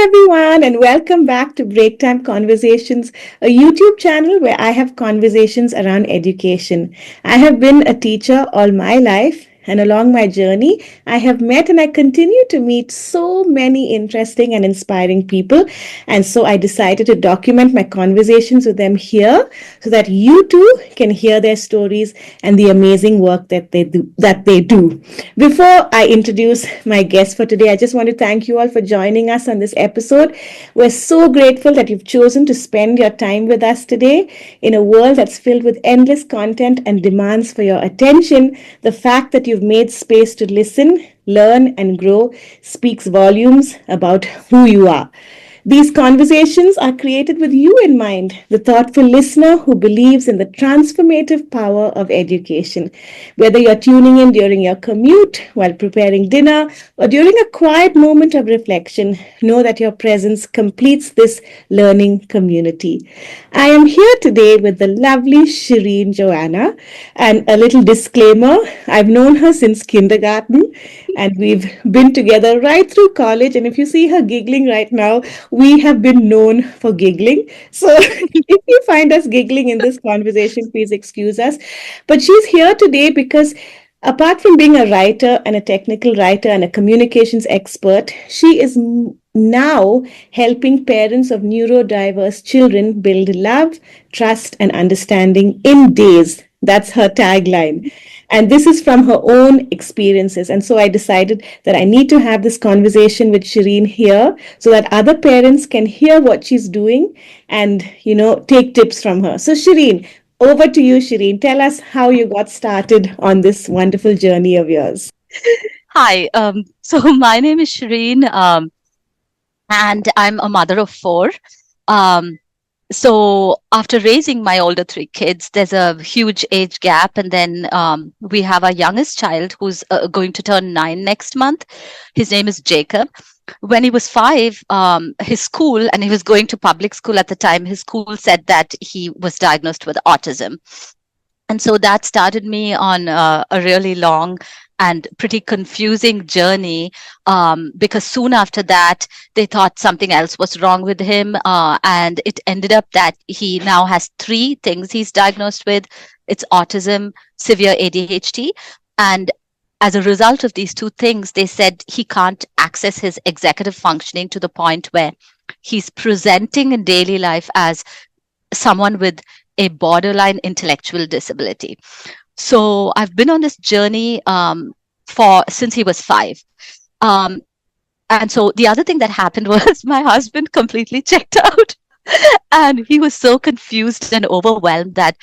everyone, and welcome back to Breaktime Conversations, a YouTube channel where I have conversations around education. I have been a teacher all my life, and along my journey, I have met and I continue to meet so many interesting and inspiring people. And so I decided to document my conversations with them here so that you too can hear their stories and the amazing work that they do. Before I introduce my guest for today, I just want to thank you all for joining us on this episode. We're so grateful that you've chosen to spend your time with us today. In a world that's filled with endless content and demands for your attention, the fact that you've made space to listen, learn, and grow speaks volumes about who you are. These conversations are created with you in mind, the thoughtful listener who believes in the transformative power of education. Whether you're tuning in during your commute, while preparing dinner, or during a quiet moment of reflection, know that your presence completes this learning community. I am here today with the lovely Shireen Joanna. And a little disclaimer, I've known her since kindergarten and we've been together right through college. And if you see her giggling right now, we have been known for giggling. So if you find us giggling in this conversation, please excuse us. But she's here today because apart from being a writer and a technical writer and a communications expert, she is now helping parents of neurodiverse children build love, trust, and understanding in days. That's her tagline. And this is from her own experiences. And so I decided that I need to have this conversation with Shireen here so that other parents can hear what she's doing and, take tips from her. So, Shireen, over to you, Shireen. Tell us how you got started on this wonderful journey of yours. Hi, so my name is Shireen, and I'm a mother of four. Um, so after raising my older three kids, there's a huge age gap, and then we have our youngest child who's going to turn 9 next month. His name is Jacob. When he was 5, his school, and he was going to public school at the time, his school said that he was diagnosed with autism. And so that started me on a really long and pretty confusing journey, because soon after that, they thought something else was wrong with him. And it ended up that he now has 3 things he's diagnosed with. It's autism, severe ADHD. And as a result of these 2 things, they said he can't access his executive functioning to the point where he's presenting in daily life as someone with a borderline intellectual disability. So I've been on this journey since he was 5. Um, and so the other thing that happened was my husband completely checked out, and he was so confused and overwhelmed that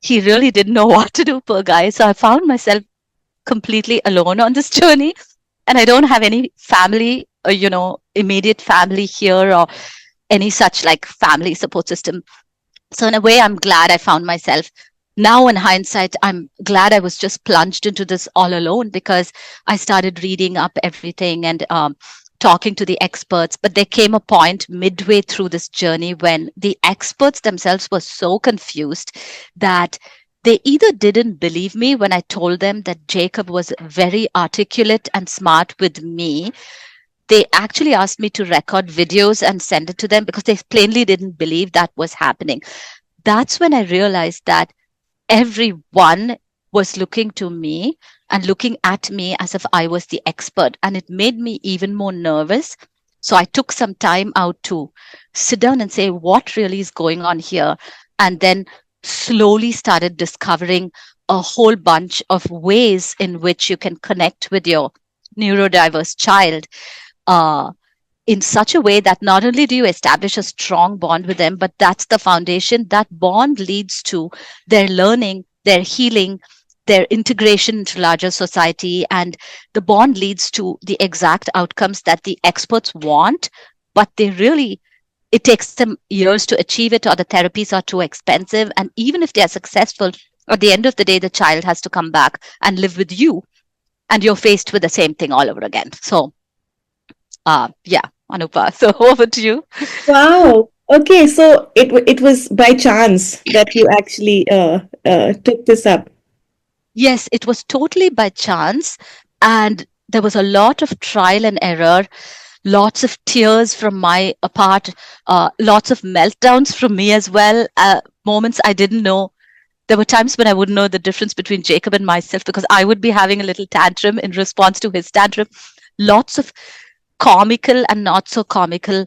he really didn't know what to do, poor guy. So I found myself completely alone on this journey, and I don't have any family, immediate family here or any such like family support system. So in a way, I'm glad I found myself. Now, in hindsight, I'm glad I was just plunged into this all alone, because I started reading up everything and talking to the experts. But there came a point midway through this journey when the experts themselves were so confused that they either didn't believe me when I told them that Jacob was very articulate and smart with me. They actually asked me to record videos and send it to them because they plainly didn't believe that was happening. That's when I realized that everyone was looking to me and looking at me as if I was the expert. And it made me even more nervous. So I took some time out to sit down and say, what really is going on here? And then slowly started discovering a whole bunch of ways in which you can connect with your neurodiverse child in such a way that not only do you establish a strong bond with them, but that's the foundation. That bond leads to their learning, their healing, their integration into larger society, and the bond leads to the exact outcomes that the experts want, but it takes them years to achieve it, or the therapies are too expensive. And even if they are successful, at the end of the day, the child has to come back and live with you, and you're faced with the same thing all over again. So yeah, Anupa. So over to you. Wow. Okay, so it was by chance that you actually took this up. Yes, it was totally by chance. And there was a lot of trial and error. lots of tears from my part, lots of meltdowns from me as well, moments I didn't know. There were times when I wouldn't know the difference between Jacob and myself because I would be having a little tantrum in response to his tantrum. Lots of comical and not so comical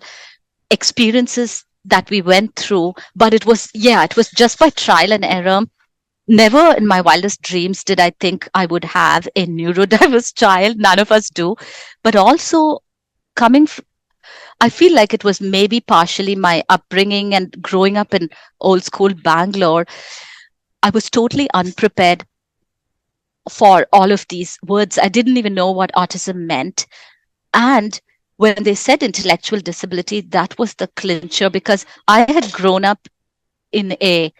experiences that we went through. But it was, yeah, it was just by trial and error. Never in my wildest dreams did I think I would have a neurodiverse child. None of us do. But also, coming I feel like it was maybe partially my upbringing and growing up in old school Bangalore. I was totally unprepared for all of these words. I didn't even know what autism meant. And when they said intellectual disability, that was the clincher because I had grown up in a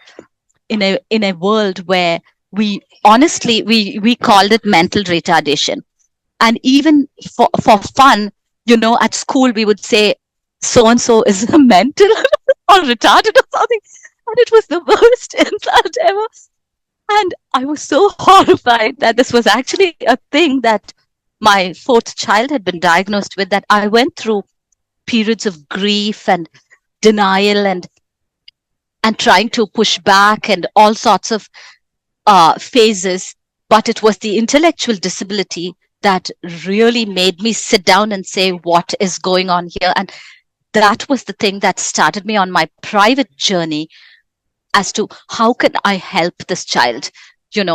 world where we honestly we called it mental retardation. And even for fun, at school we would say so and so is mental or retarded or something. And it was the worst insult ever. And I was so horrified that this was actually a thing that my fourth child had been diagnosed with, that I went through periods of grief and denial and trying to push back and all sorts of phases. But it was the intellectual disability that really made me sit down and say, what is going on here? And that was the thing that started me on my private journey as to how can I help this child.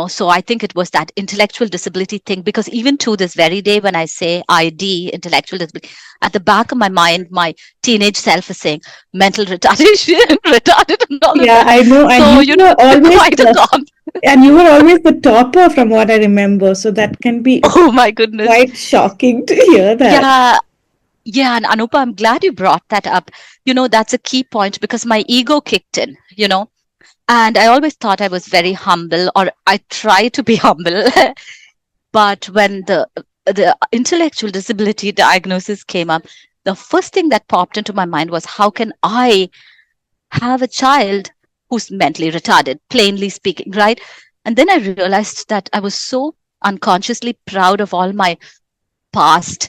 So I think it was that intellectual disability thing, because even to this very day, when I say ID, intellectual disability, at the back of my mind, my teenage self is saying mental retardation, retarded, and all of Yeah, that. I know. And So, you were always quite a lot. the topper from what I remember. So that can be Oh my goodness. quite shocking to hear that. Yeah. Yeah. And Anupa, I'm glad you brought that up. That's a key point because my ego kicked in. And I always thought I was very humble, or I try to be humble. But when the intellectual disability diagnosis came up, the first thing that popped into my mind was, how can I have a child who's mentally retarded, plainly speaking, right? And then I realized that I was so unconsciously proud of all my past,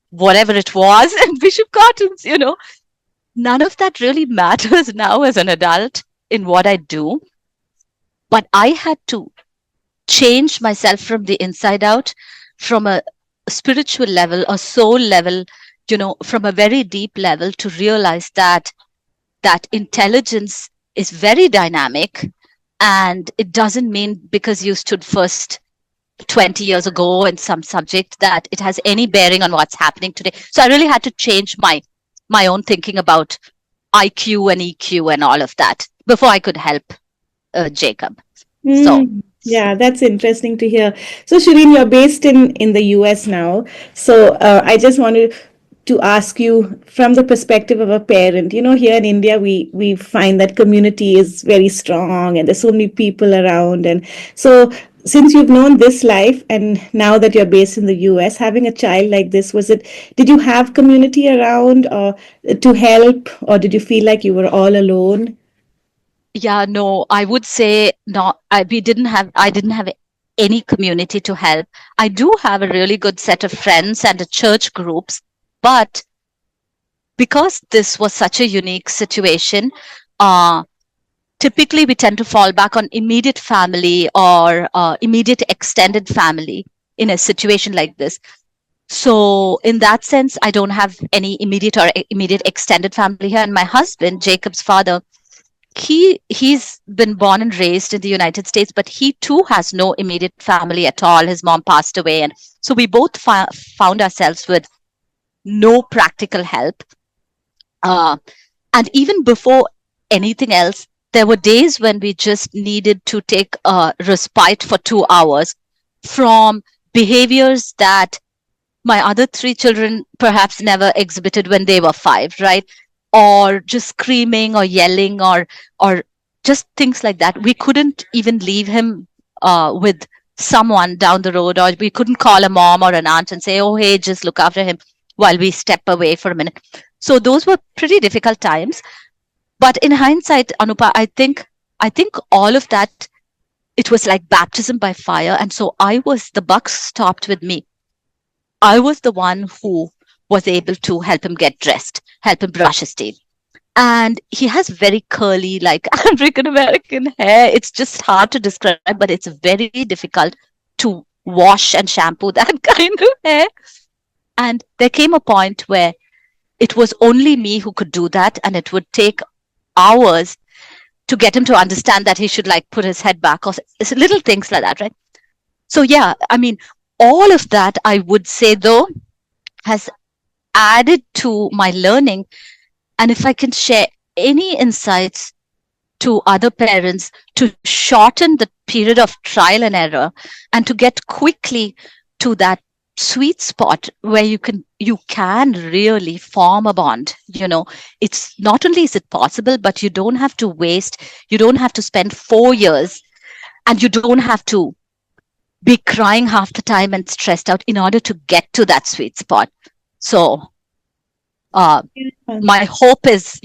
whatever it was, and Bishop cartoons. None of that really matters now as an adult in what I do. But I had to change myself from the inside out, from a spiritual level, a soul level, from a very deep level, to realize that intelligence is very dynamic. And it doesn't mean because you stood first 20 years ago in some subject that it has any bearing on what's happening today. So I really had to change my own thinking about IQ and EQ and all of that before I could help Jacob. So Yeah, that's interesting to hear. So, Shireen, you're based in the US now. So, I just wanted to ask you from the perspective of a parent. Here in India, we find that community is very strong, and there's so many people around. And so, since you've known this life, and now that you're based in the US, having a child like this, did you have community around or to help, or did you feel like you were all alone? yeah, no, I would say not. I didn't have any community to help. I do have a really good set of friends and a church groups, but because this was such a unique situation, uh, typically we tend to fall back on immediate family or immediate extended family in a situation like this. So in that sense, I don't have any immediate extended family here. And my husband, Jacob's father, he's been born and raised in the United States, but he too has no immediate family at all. His mom passed away, and so we both found ourselves with no practical help. Uh, and even before anything else, there were days when we just needed to take a respite for 2 hours from behaviors that my other three children perhaps never exhibited when they were 5, right? Or just screaming or yelling or just things like that. We couldn't even leave him with someone down the road, or we couldn't call a mom or an aunt and say, oh, hey, just look after him while we step away for a minute. So those were pretty difficult times. But in hindsight, Anupa, I think all of that, it was like baptism by fire. And so the buck stopped with me. I was the one who was able to help him get dressed, help him brush his teeth. And he has very curly, like African American hair. It's just hard to describe, but it's very difficult to wash and shampoo that kind of hair. And there came a point where it was only me who could do that, and it would take hours to get him to understand that he should like put his head back or little things like that, right? So yeah, I mean, all of that I would say though has added to my learning. And if I can share any insights to other parents to shorten the period of trial and error and to get quickly to that sweet spot where you can really form a bond. It's not only is it possible, but you don't have to spend 4 years, and you don't have to be crying half the time and stressed out in order to get to that sweet spot. So uh, my hope is,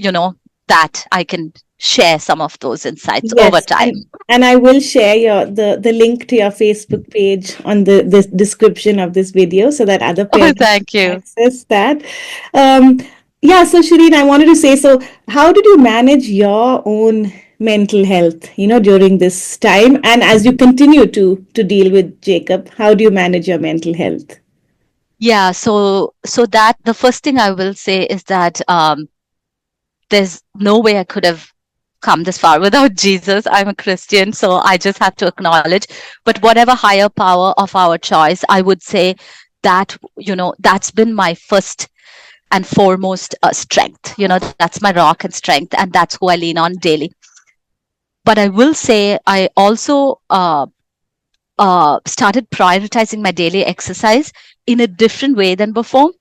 that I can share some of those insights over Yes, time. and I will share the link to your Facebook page on the description of this video so that other Oh, parents thank can you. access that. Um, yeah, so Shireen, I wanted to say, so how did you manage your own mental health, during this time, and as you continue to deal with Jacob, how do you manage your mental health? Yeah, so that the first thing I will say is that there's no way I could have come this far without Jesus. I'm a Christian, so I just have to acknowledge. But whatever higher power of our choice, I would say that, that's been my first and foremost strength. That's my rock and strength, and that's who I lean on daily. But I will say I also started prioritizing my daily exercise in a different way than before.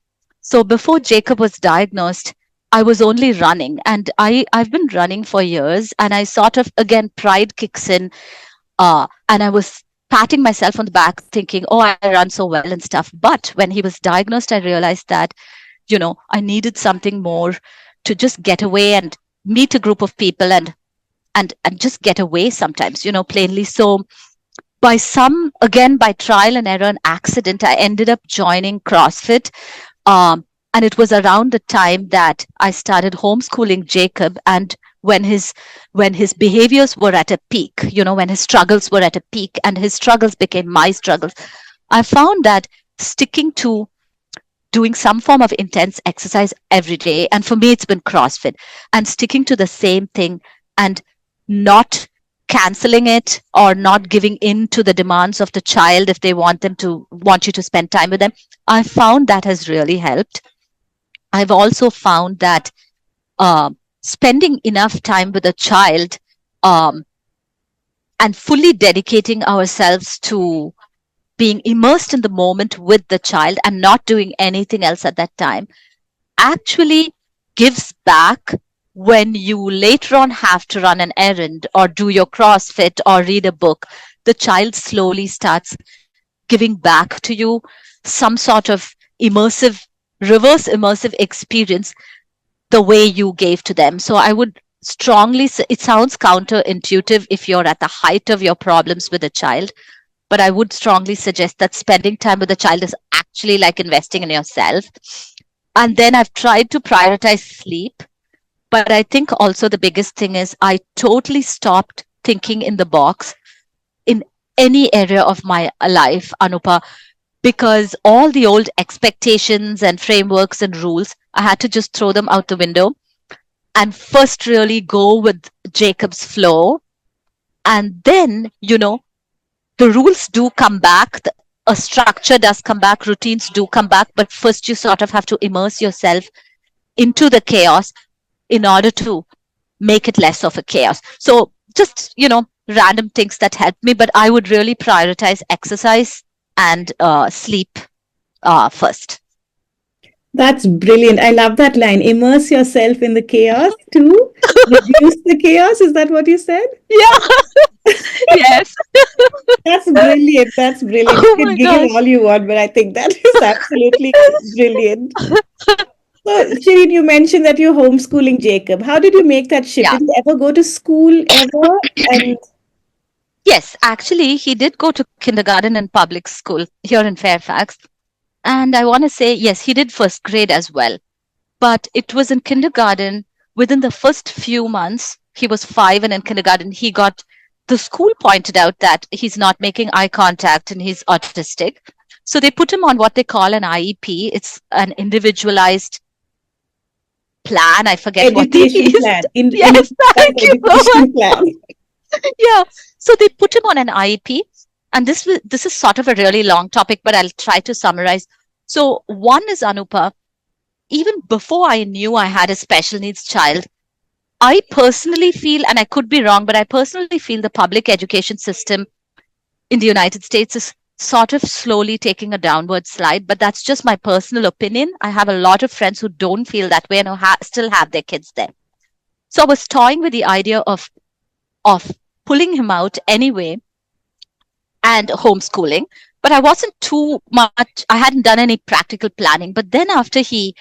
So before Jacob was diagnosed, I was only running, and I've been running for years, and I sort of, again, pride kicks in, and I was patting myself on the back thinking, oh, I run so well and stuff. But when he was diagnosed, I realized that, I needed something more to just get away and meet a group of people and just get away sometimes, plainly. So by trial and error and accident, I ended up joining CrossFit. And it was around the time that I started homeschooling Jacob, and when his behaviors were at a peak, when his struggles were at a peak and his struggles became my struggles, I found that sticking to doing some form of intense exercise every day, and for me it's been CrossFit, and sticking to the same thing and not canceling it or not giving in to the demands of the child if they want you to spend time with them, I found that has really helped. I've also found that uh, spending enough time with a child, um, and fully dedicating ourselves to being immersed in the moment with the child and not doing anything else at that time actually gives back. When you later on have to run an errand or do your CrossFit or read a book, the child slowly starts giving back to you some sort of immersive, reverse immersive experience the way you gave to them. So I would strongly say, it sounds counterintuitive if you're at the height of your problems with a child, but I would strongly suggest that spending time with a child is actually like investing in yourself. And then I've tried to prioritize sleep. But I think also the biggest thing is I totally stopped thinking in the box in any area of my life, Anupa, because all the old expectations and frameworks and rules, I had to just throw them out the window and first really go with Jacob's flow. And then, the rules do come back, a structure does come back, routines do come back, but first you sort of have to immerse yourself into the chaos in order to make it less of a chaos. So just, random things that help me, but I would really prioritize exercise and sleep first. That's brilliant. I love that line. Immerse yourself in the chaos to reduce the chaos. Is that what you said? Yeah. Yes. That's brilliant. That's brilliant. You Oh can my giggle gosh. all you want, but I think that is absolutely brilliant. So, Shireen, you mentioned that you're homeschooling Jacob. How did you make that shift? Yeah. Did he ever go to school ever? And Yes, actually, he did go to kindergarten in public school here in Fairfax. And I want to say, yes, he did first grade as well. But it was in kindergarten. Within the first few months, he was 5, and in kindergarten, the school pointed out that he's not making eye contact and he's autistic. So they put him on what they call an IEP. It's an individualized plan. I forget what they Education used. plan, Yes, individualized thank you so much. education plan. Yeah. So they put him on an IEP. And this is sort of a really long topic, but I'll try to summarize. So one is, Anupa, even before I knew I had a special needs child, I personally feel, and I could be wrong, but I personally feel the public education system in the United States is sort of slowly taking a downward slide. But that's just my personal opinion. I have a lot of friends who don't feel that way and who still have their kids there. So I was toying with the idea of pulling him out anyway and homeschooling. But I wasn't too much, I hadn't done any practical planning. But then after he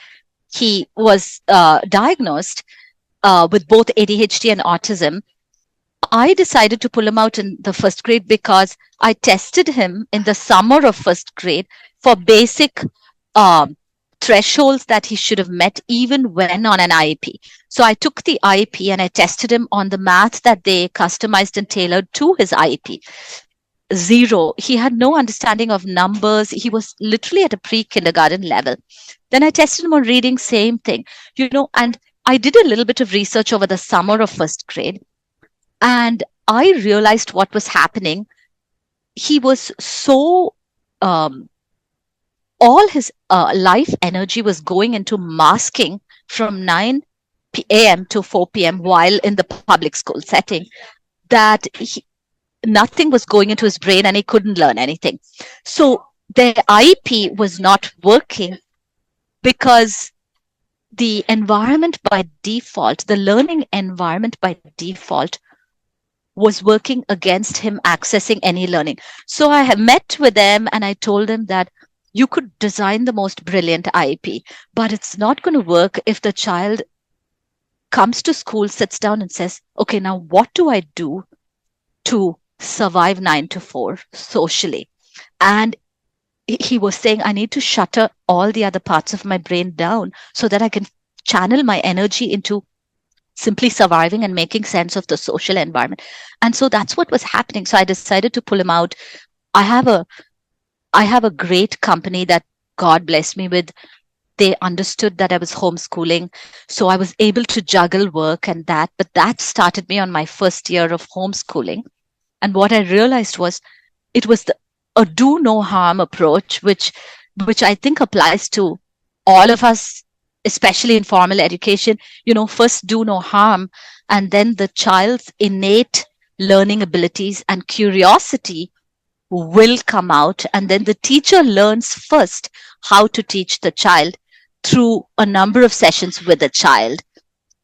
was diagnosed with both ADHD and autism, I decided to pull him out in the first grade because I tested him in the summer of first grade for basic um, thresholds that he should have met even when on an IEP. So I took the IEP and I tested him on the math that they customized and tailored to his IEP. Zero. He had no understanding of numbers. He was literally at a pre-kindergarten level. Then I tested him on reading, same thing, and I did a little bit of research over the summer of first grade, and I realized what was happening. He was so, all his life energy was going into masking from 9 a.m. to 4 p.m. while in the public school setting, that nothing was going into his brain and he couldn't learn anything. So the IEP was not working because the environment by default, the learning environment by default, was working against him accessing any learning. So I have met with them and I told them that you could design the most brilliant IEP, but it's not going to work if the child comes to school, sits down and says, okay, now what do I do to survive 9 to 4 socially? And he was saying, I need to shutter all the other parts of my brain down so that I can channel my energy into simply surviving and making sense of the social environment. And so that's what was happening. So I decided to pull him out. I have a great company that God bless me with. They understood that I was homeschooling. So I was able to juggle work and that, but that started me on my first year of homeschooling. And what I realized was it was a do no harm approach, which I think applies to all of us, especially in formal education. First do no harm, and then the child's innate learning abilities and curiosity will come out. And then the teacher learns first how to teach the child through a number of sessions with the child.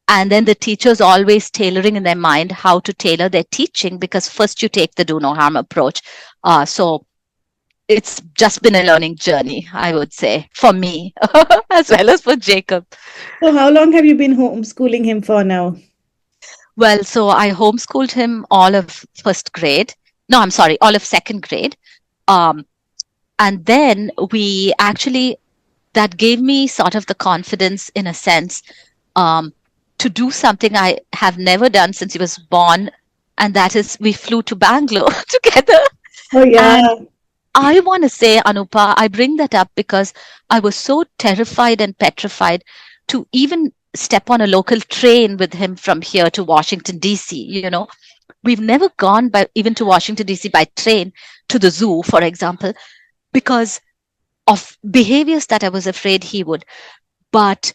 And then the teacher's always tailoring in their mind how to tailor their teaching, because first you take the do no harm approach. So it's just been a learning journey, I would say, for me, as well as for Jacob. So how long have you been homeschooling him for now? Well, so I homeschooled him all of first grade. No, I'm sorry, all of second grade. Um, and then that gave me sort of the confidence, in a sense, to do something I have never done since he was born. And that is, we flew to Bangalore together. Oh, yeah. And I want to say, Anupa, I bring that up because I was so terrified and petrified to even step on a local train with him from here to Washington, D.C. We've never gone even to Washington, D.C. by train to the zoo, for example, because of behaviors that I was afraid he would. But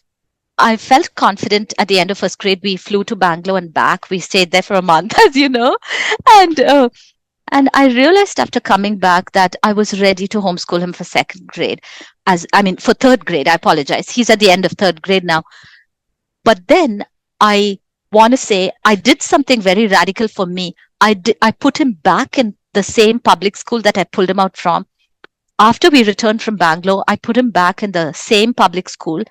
I felt confident at the end of first grade. We flew to Bangalore and back. We stayed there for a month, as you know. And I realized after coming back that I was ready to homeschool him for second grade. For third grade, I apologize. He's at the end of third grade now. But then I want to say I did something very radical for me. I put him back in the same public school that I pulled him out from. After we returned from Bangalore, I put him back in the same public school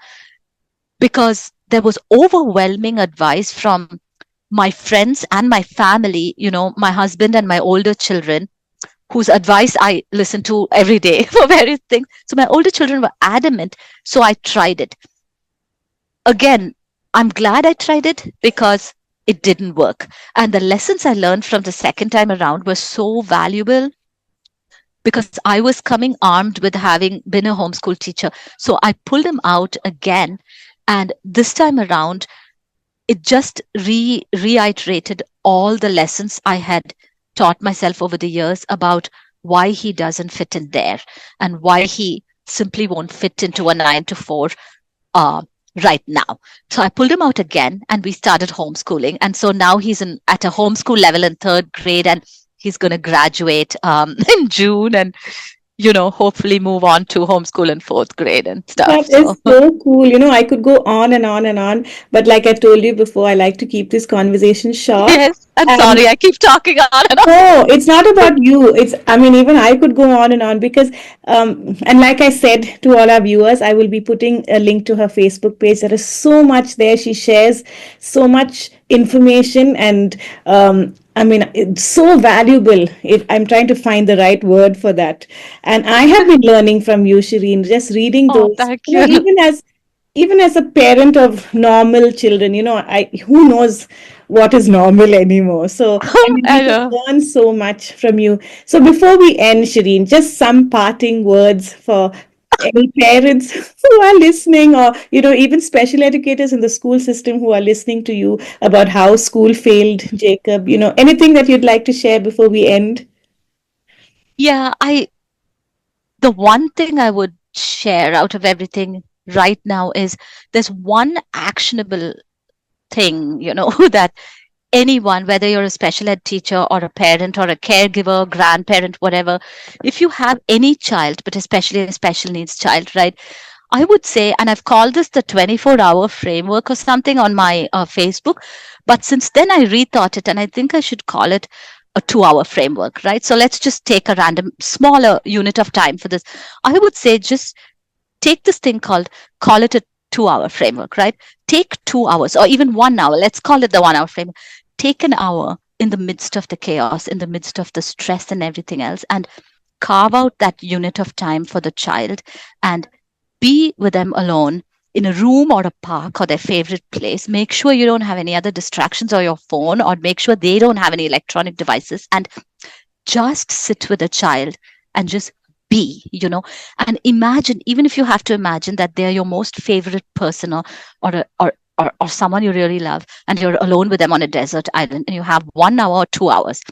because there was overwhelming advice from my friends and my family, my husband and my older children, whose advice I listen to every day for various things. So my older children were adamant. So I tried it. Again, I'm glad I tried it because it didn't work. And the lessons I learned from the second time around were so valuable because I was coming armed with having been a homeschool teacher. So I pulled them out again. And this time around, it just reiterated all the lessons I had taught myself over the years about why he doesn't fit in there and why he simply won't fit into a 9 to 4 uh, right now. So I pulled him out again and we started homeschooling. And so now he's at a homeschool level in third grade and he's going to graduate in June and, hopefully move on to homeschool in fourth grade and stuff. That is So, so cool. I could go on and on and on, but like I told you before, I like to keep this conversation short. yes, I'm And sorry, I keep talking on and on. no, it's not about you. I mean, even I could go on and because, and like I said to all our viewers, I will be putting a link to her Facebook page. There is so much there. She shares so much information and, I mean, it's so valuable. I'm trying to find the right word for that. And I have been learning from you, Shireen, just reading Oh, those, thank you. even as a parent of normal children, I who knows what is normal anymore. So I mean, we I can know. learn so much from you. So before we end, Shireen, just some parting words for any parents who are listening, or even special educators in the school system who are listening to you about how school failed Jacob. Anything that you'd like to share before we end? Yeah, the one thing I would share out of everything right now is there's one actionable thing, that anyone, whether you're a special ed teacher or a parent or a caregiver, grandparent, whatever, if you have any child, but especially a special needs child, right? I would say, and I've called this the 24-hour framework or something on my Facebook, but since then I rethought it and I think I should call it a 2-hour framework, right? So let's just take a random smaller unit of time for this. I would say just take this thing call it a 2-hour framework, right? Take 2 hours or even 1 hour. Let's call it the 1 hour framework. Take an hour in the midst of the chaos, in the midst of the stress and everything else, and carve out that unit of time for the child and be with them alone in a room or a park or their favorite place. Make sure you don't have any other distractions or your phone, or make sure they don't have any electronic devices, and just sit with a child and just be. And imagine, even if you have to imagine that they're your most favorite person, or someone you really love, and you're alone with them on a desert island and you have 1 hour or 2 hours,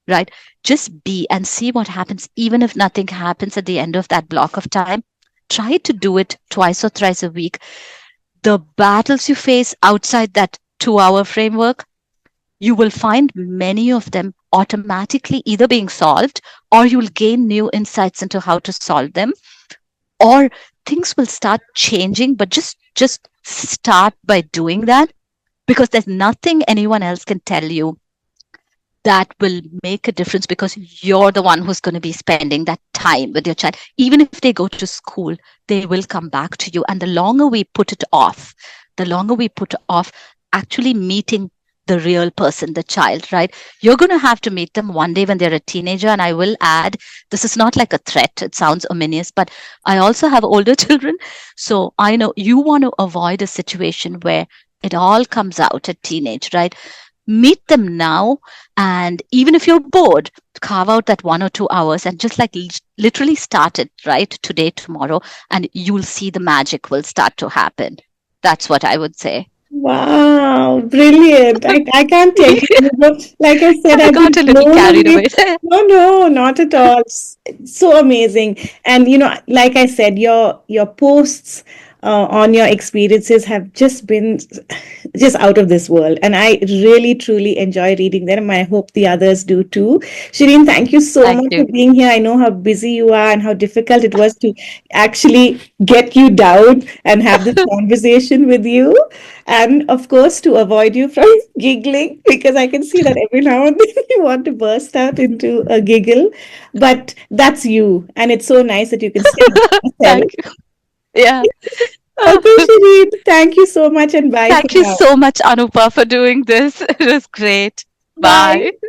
right? Just be and see what happens. Even if nothing happens at the end of that block of time, try to do it twice or thrice a week. The battles you face outside that 2-hour framework, you will find many of them automatically either being solved, or you'll gain new insights into how to solve them, or things will start changing. But just start by doing that, because there's nothing anyone else can tell you that will make a difference, because you're the one who's going to be spending that time with your child. Even if they go to school, they will come back to you. And the longer we put it off, actually meeting the real person, the child, right? You're going to have to meet them one day when they're a teenager. And I will add, this is not like a threat. It sounds ominous, but I also have older children. So I know you want to avoid a situation where it all comes out at teenage, right? Meet them now. And even if you're bored, carve out that 1 or 2 hours and just like literally start it right today, tomorrow, and you'll see the magic will start to happen. That's what I would say. Wow, brilliant. I can't tell you. Like I said, I I've got been a little blown carried away. away there. No, no, not at all. So amazing. And like I said, your posts on your experiences have just been just out of this world. And I really, truly enjoy reading them. I hope the others do too. Shireen, thank you so Thank much for you. being here. I know how busy you are and how difficult it was to actually get you down and have this conversation with you. And of course, to avoid you from giggling, because I can see that every now and then you want to burst out into a giggle. But that's you. And it's so nice that you can still be yourself. Thank you. Yeah. Okay, Shireen, thank you so much and bye for Thank you now. so much, Anupa, for doing this. It was great. Bye. Bye.